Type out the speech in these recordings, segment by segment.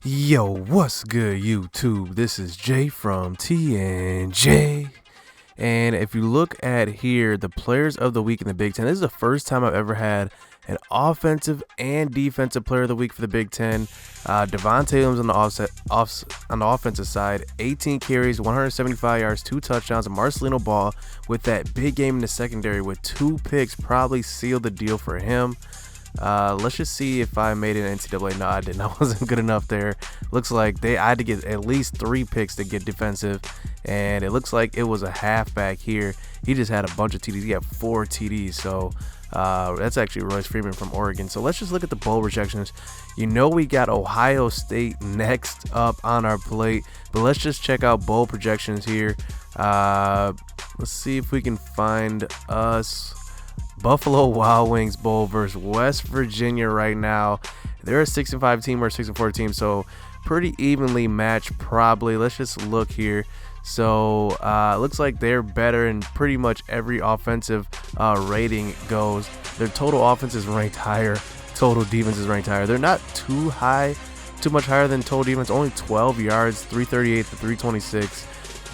Yo, what's good, YouTube? This is Jay from TNJ. And if you look at here, the players of the week in the Big Ten, this is the first time I've ever had an offensive and defensive player of the week for the Big Ten. Devontae Williams on the offensive side, 18 carries, 175 yards, 2 touchdowns. And Marcelino Ball with that big game in the secondary with 2 picks probably sealed the deal for him. Let's just see if I made an NCAA. No, I didn't. I wasn't good enough there. Looks like I had to get at least 3 picks to get defensive, and it looks like it was a halfback here. He just had a bunch of TDs. He had 4 TDs, so that's actually Royce Freeman from Oregon. So let's just look at the bowl projections. You know we got Ohio State next up on our plate, but let's just check out bowl projections here. Let's see if we can find us Buffalo Wild Wings Bowl versus West Virginia right now. They're a 6-5 team or a 6-4 team, so pretty evenly matched probably. Let's just look here. So looks like they're better in pretty much every offensive rating goes. Their total offense is ranked higher. Total defense is ranked higher. They're not too much higher than total defense. Only 12 yards, 338 to 326.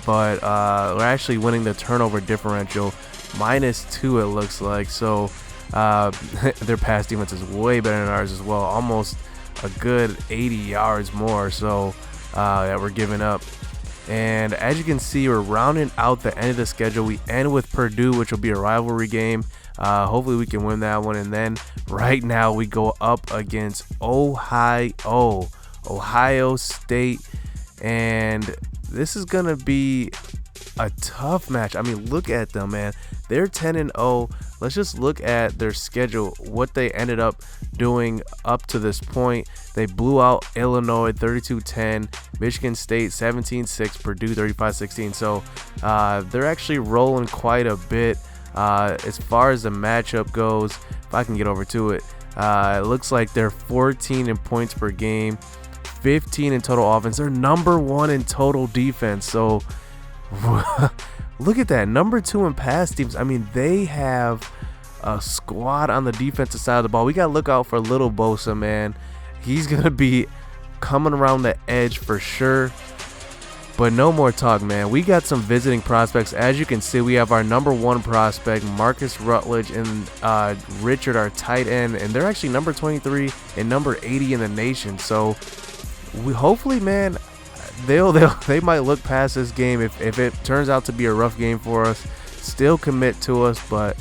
But we're actually winning the turnover differential. -2 it looks like, so their pass defense is way better than ours as well, almost a good 80 yards more so that we're giving up. And as you can see, we're rounding out the end of the schedule. We end with Purdue, which will be a rivalry game. Hopefully we can win that one, and then right now we go up against Ohio State, and this is gonna be a tough match. I mean, look at them, man. They're 10-0. Let's just look at their schedule, what they ended up doing up to this point. They blew out Illinois 32-10, Michigan State 17-6, Purdue 35-16. So they're actually rolling quite a bit as far as the matchup goes. If I can get over to it, it looks like they're 14 in points per game, 15 in total offense. They're number 1 in total defense. So look at that, number 2 in pass teams. I mean, they have a squad on the defensive side of the ball. We got to look out for little Bosa, man. He's going to be coming around the edge for sure. But no more talk, man. We got some visiting prospects. As you can see, we have our number 1 prospect, Marcus Rutledge, and Richard, our tight end. And they're actually number 23 and number 80 in the nation. So we hopefully, man, they might look past this game if it turns out to be a rough game for us. Still commit to us, but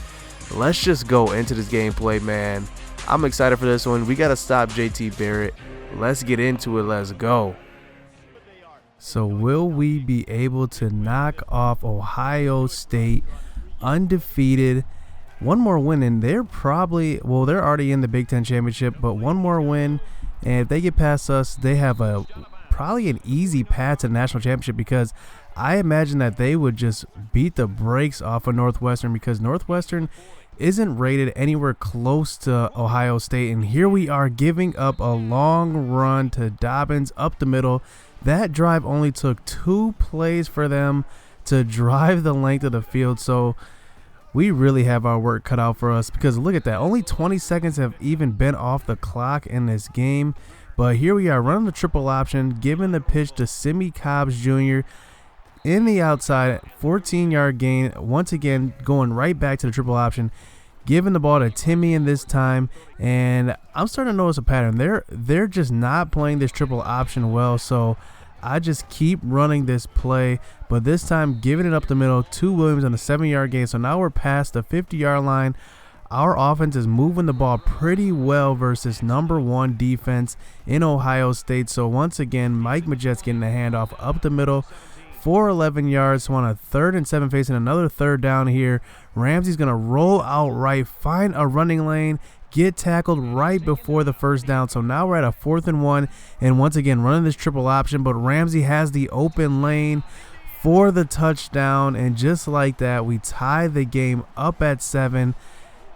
let's just go into this gameplay, man. I'm excited for this one. We got to stop JT Barrett. Let's get into it. Let's go. So will we be able to knock off Ohio State undefeated? One more win and they're they're already in the Big Ten Championship, but one more win, and if they get past us, they have probably an easy path to the national championship, because I imagine that they would just beat the brakes off of Northwestern, because Northwestern isn't rated anywhere close to Ohio State. And here we are giving up a long run to Dobbins up the middle. That drive only took 2 plays for them to drive the length of the field. So we really have our work cut out for us, because look at that, only 20 seconds have even been off the clock in this game. But here we are running the triple option, giving the pitch to Simi Cobbs Jr. in the outside, 14-yard gain. Once again, going right back to the triple option, giving the ball to Timmy in this time. And I'm starting to notice a pattern. They're just not playing this triple option well. So I just keep running this play, but this time giving it up the middle to Williams on a 7-yard gain. So now we're past the 50-yard line. Our offense is moving the ball pretty well versus number 1 defense in Ohio State. So once again, Mike Majet's getting the handoff up the middle for 11 yards. So on a 3rd and 7 facing another 3rd down here, Ramsey's going to roll out right, find a running lane, get tackled right before the 1st down. So now we're at a 4th and 1, and once again running this triple option, but Ramsey has the open lane for the touchdown. And just like that, we tie the game up at 7.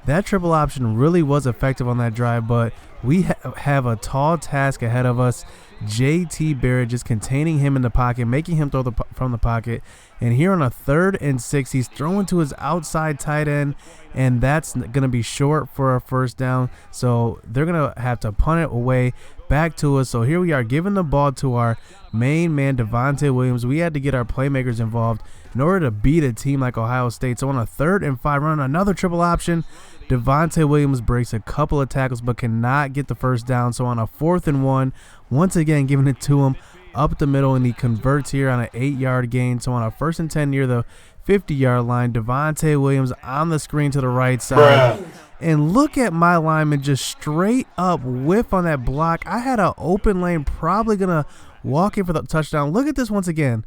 That triple option really was effective on that drive, but we have a tall task ahead of us. JT Barrett just containing him in the pocket, making him throw from the pocket, And here on a 3rd and 6, he's throwing to his outside tight end, and that's going to be short for a first down. So they're going to have to punt it away back to us. So here we are giving the ball to our main man, Devontae Williams. We had to get our playmakers involved in order to beat a team like Ohio State. So on a 3rd and 5, running another triple option, Devontae Williams breaks a couple of tackles but cannot get the first down. So on a 4th and 1, once again giving it to him up the middle, and he converts here on an 8-yard gain. So on a 1st and 10 near the 50-yard line, Devontae Williams on the screen to the right side. And look at my lineman just straight up whiff on that block. I had an open lane, probably going to walk in for the touchdown. Look at this once again.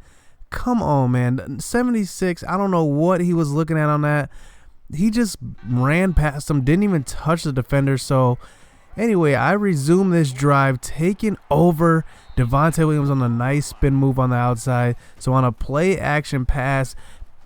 Come on, man. 76, I don't know what he was looking at on that. He just ran past him, didn't even touch the defender. So anyway, I resume this drive, taking over. Devontae Williams on a nice spin move on the outside. So on a play action pass,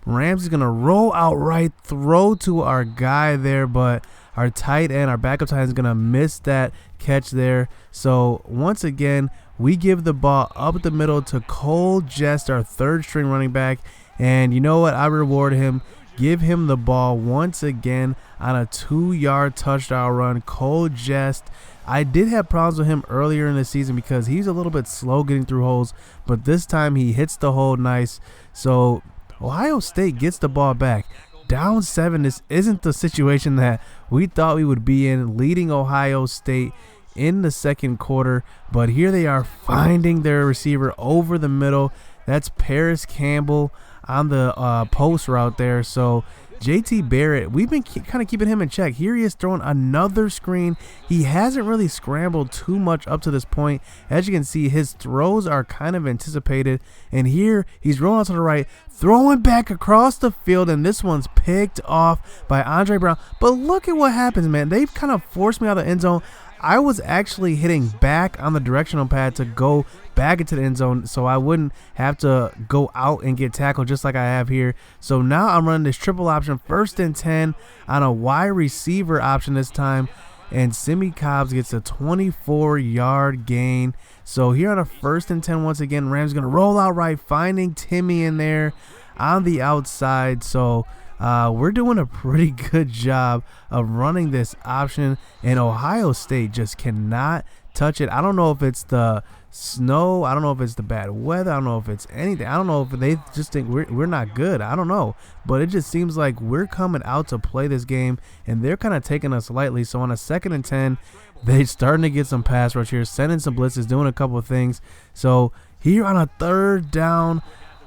Ramsey's going to roll out right, throw to our guy there, but our tight end, our backup tight end, is going to miss that catch there. So once again, we give the ball up the middle to Cole Jest, our 3rd string running back. And you know what? I reward him. Give him the ball once again on a 2-yard touchdown run. Cole Jest. I did have problems with him earlier in the season because he's a little bit slow getting through holes, but this time he hits the hole nice. So Ohio State gets the ball back. Down 7. This isn't the situation that we thought we would be in, leading Ohio State in the 2nd quarter. But here they are finding their receiver over the middle. That's Paris Campbell on the post route there. So JT Barrett, we've been kind of keeping him in check. Here he is throwing another screen. He hasn't really scrambled too much up to this point. As you can see, his throws are kind of anticipated. And here he's rolling out to the right, throwing back across the field, and this one's picked off by Andre Brown. But look at what happens, man. They've kind of forced me out of the end zone. I was actually hitting back on the directional pad to go back into the end zone so I wouldn't have to go out and get tackled just like I have here. So now I'm running this triple option, 1st and 10 on a wide receiver option this time, and Simi Cobbs gets a 24-yard gain. So here on a 1st and 10 once again, Rams going to roll out right, finding Timmy in there on the outside. So we're doing a pretty good job of running this option, and Ohio State just cannot touch it. I don't know if it's the snow. I don't know if it's the bad weather. I don't know if it's anything. I don't know if they just think we're not good. I don't know. But it just seems like we're coming out to play this game, and they're kind of taking us lightly. So on a 2nd and 10, they're starting to get some pass rush here, sending some blitzes, doing a couple of things. So here on a 3rd down,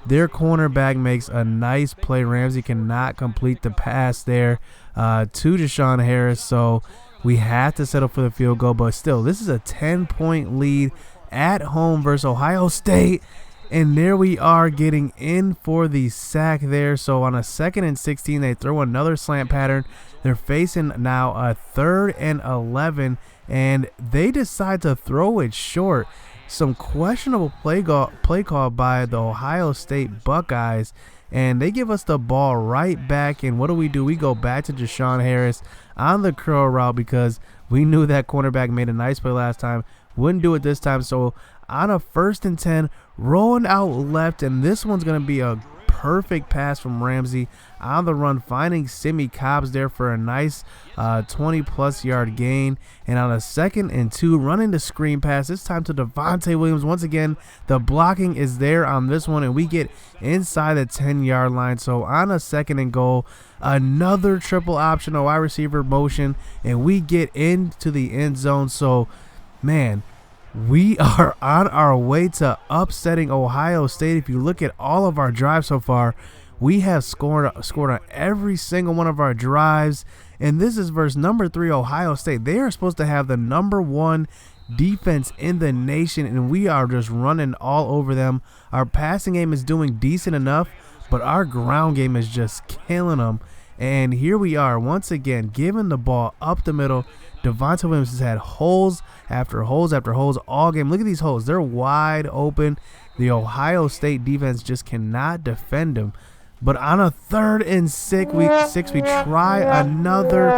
their cornerback makes a nice play. Ramsey cannot complete the pass there to Deshaun Harris. So we have to settle for the field goal. But still, this is a 10-point lead at home versus Ohio State. And there we are getting in for the sack there. So on a 2nd and 16, they throw another slant pattern. They're facing now a 3rd and 11. And they decide to throw it short. Some questionable play call by the Ohio State Buckeyes, and they give us the ball right back. And what do? We go back to Deshaun Harris on the curl route because we knew that cornerback made a nice play last time. Wouldn't do it this time. So on a 1st and 10, rolling out left, and this one's going to be a perfect pass from Ramsey on the run, finding Simi Cobbs there for a nice 20-plus yard gain. And on a 2nd and 2, running the screen pass, this time to Devontae Williams. Once again, the blocking is there on this one, and we get inside the 10-yard line. So on a 2nd and goal, another triple option, a wide receiver motion, and we get into the end zone. So, man, we are on our way to upsetting Ohio State. If you look at all of our drives so far, we have scored on every single one of our drives. And this is versus number 3 Ohio State. They are supposed to have the number 1 defense in the nation, and we are just running all over them. Our passing game is doing decent enough, but our ground game is just killing them. And here we are once again giving the ball up the middle. Devontae Williams has had holes after holes after holes all game. Look at these holes. They're wide open. The Ohio State defense just cannot defend him. But on a 3rd and 6, we try another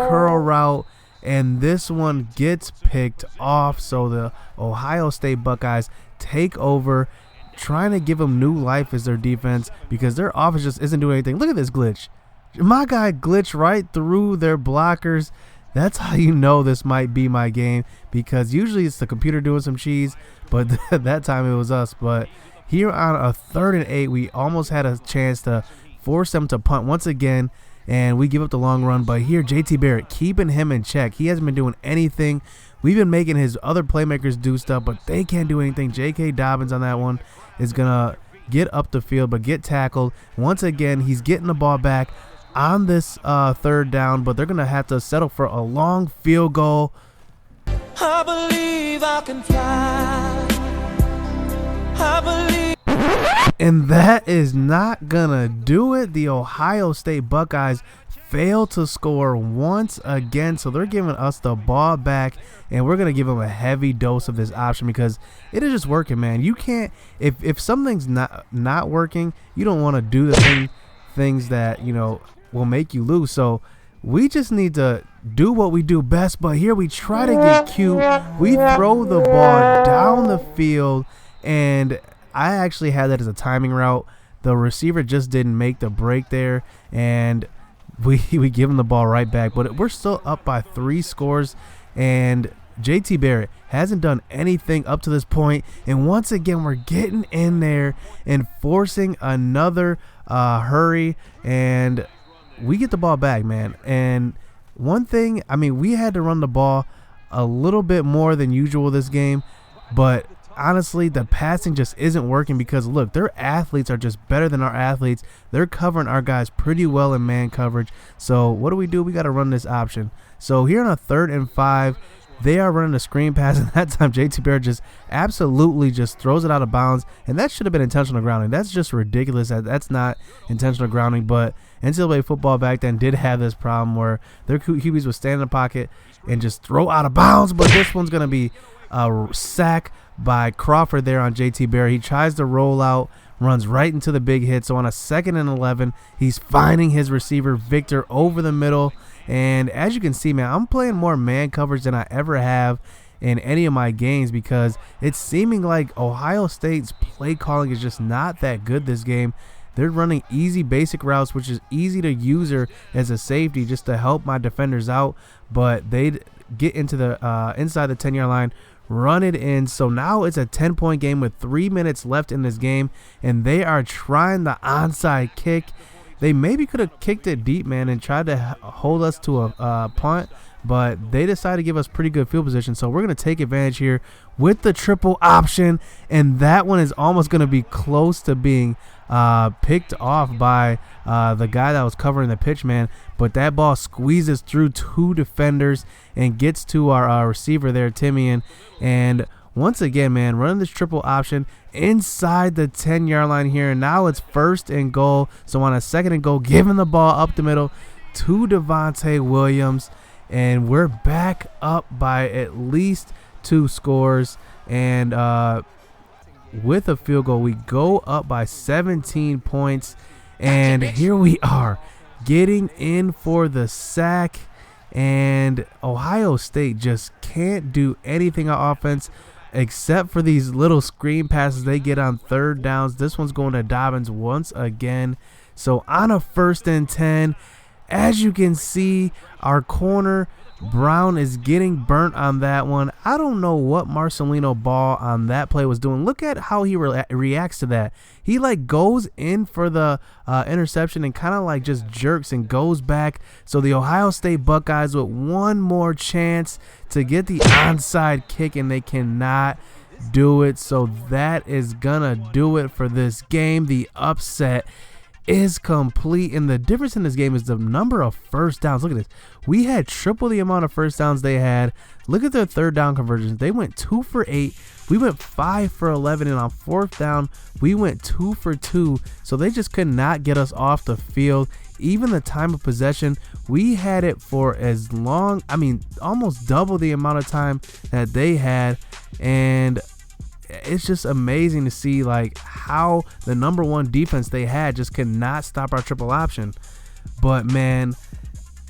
curl route, and this one gets picked off. So the Ohio State Buckeyes take over. trying to give them new life as their defense because their offense just isn't doing anything. Look at this glitch. My guy glitched right through their blockers. That's how you know this might be my game, because usually it's the computer doing some cheese, but that time it was us. But here on a 3rd and 8, we almost had a chance to force them to punt once again, and we give up the long run. But here, JT Barrett keeping him in check. He hasn't been doing anything. We've been making his other playmakers do stuff, but they can't do anything. J.K. Dobbins on that one is going to get up the field but get tackled. Once again, he's getting the ball back on this 3rd down, but they're going to have to settle for a long field goal. I believe I can fly. I believe. And that is not going to do it. The Ohio State Buckeyes fail to score once again, so they're giving us the ball back, and we're going to give them a heavy dose of this option because it is just working, man. You can't, if something's not working, you don't want to do the things that, you know, will make you lose. So we just need to do what we do best. But here we try to get cute. We throw the ball down the field, and I actually had that as a timing route. The receiver just didn't make the break there, and we give him the ball right back. But we're still up by 3 scores, and JT Barrett hasn't done anything up to this point. And once again, we're getting in there and forcing another hurry, and we get the ball back, man. And one thing, I mean, we had to run the ball a little bit more than usual this game, but honestly, the passing just isn't working because, look, their athletes are just better than our athletes. They're covering our guys pretty well in man coverage. So what do? We got to run this option. So here on a 3rd and 5, they are running a screen pass, and that time JT Barrett just absolutely just throws it out of bounds, and that should have been intentional grounding. That's just ridiculous. That's not intentional grounding, but NCAA football back then did have this problem where their QBs would stand in the pocket and just throw out of bounds, but this one's going to be a sack by Crawford there on JT Barrett. He tries to roll out, runs right into the big hit. So on a 2nd and 11, he's finding his receiver Victor over the middle. And as you can see, man, I'm playing more man coverage than I ever have in any of my games because it's seeming like Ohio State's play calling is just not that good this game. They're running easy basic routes, which is easy to use her as a safety just to help my defenders out. But they get into the inside the 10-yard line, run it in. So now it's a 10-point game with 3 minutes left in this game, and they are trying the onside kick. They maybe could have kicked it deep, man, and tried to hold us to a punt, but they decided to give us pretty good field position. So we're going to take advantage here with the triple option, and that one is almost going to be close to being picked off by the guy that was covering the pitch, man. But that ball squeezes through 2 defenders and gets to our receiver there, Timian. And once again, man, running this triple option inside the 10-yard line here. And now it's 1st and goal. So on a 2nd and goal, giving the ball up the middle to Devontae Williams. And we're back up by at least 2 scores. And with a field goal, we go up by 17 points. And here we are getting in for the sack. And Ohio State just can't do anything on offense except for these little screen passes they get on 3rd downs. This one's going to Dobbins once again. So on a 1st and 10, as you can see, our corner Brown is getting burnt on that one. I don't know what Marcelino Ball on that play was doing. Look at how he reacts to that. He like goes in for the interception and kind of like just jerks and goes back. So the Ohio State Buckeyes with one more chance to get the onside kick, and they cannot do it. So that is gonna do it for this game. The upset is complete, and the difference in this game is the number of first downs. Look at this. We had triple the amount of first downs they had. Look at their 3rd down conversions. They went 2 for 8. We went 5 for 11, and on 4th down, we went 2 for 2. So they just could not get us off the field. Even the time of possession, we had it for as long, I mean, almost double the amount of time that they had. And it's just amazing to see like how the number 1 defense they had just could not stop our triple option. But man,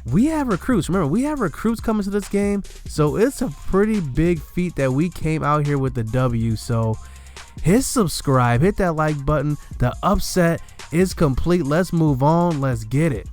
we have recruits. Remember, we have recruits coming to this game, so it's a pretty big feat that we came out here with the W. So hit subscribe, hit that like button. The upset is complete. Let's move on. Let's get it.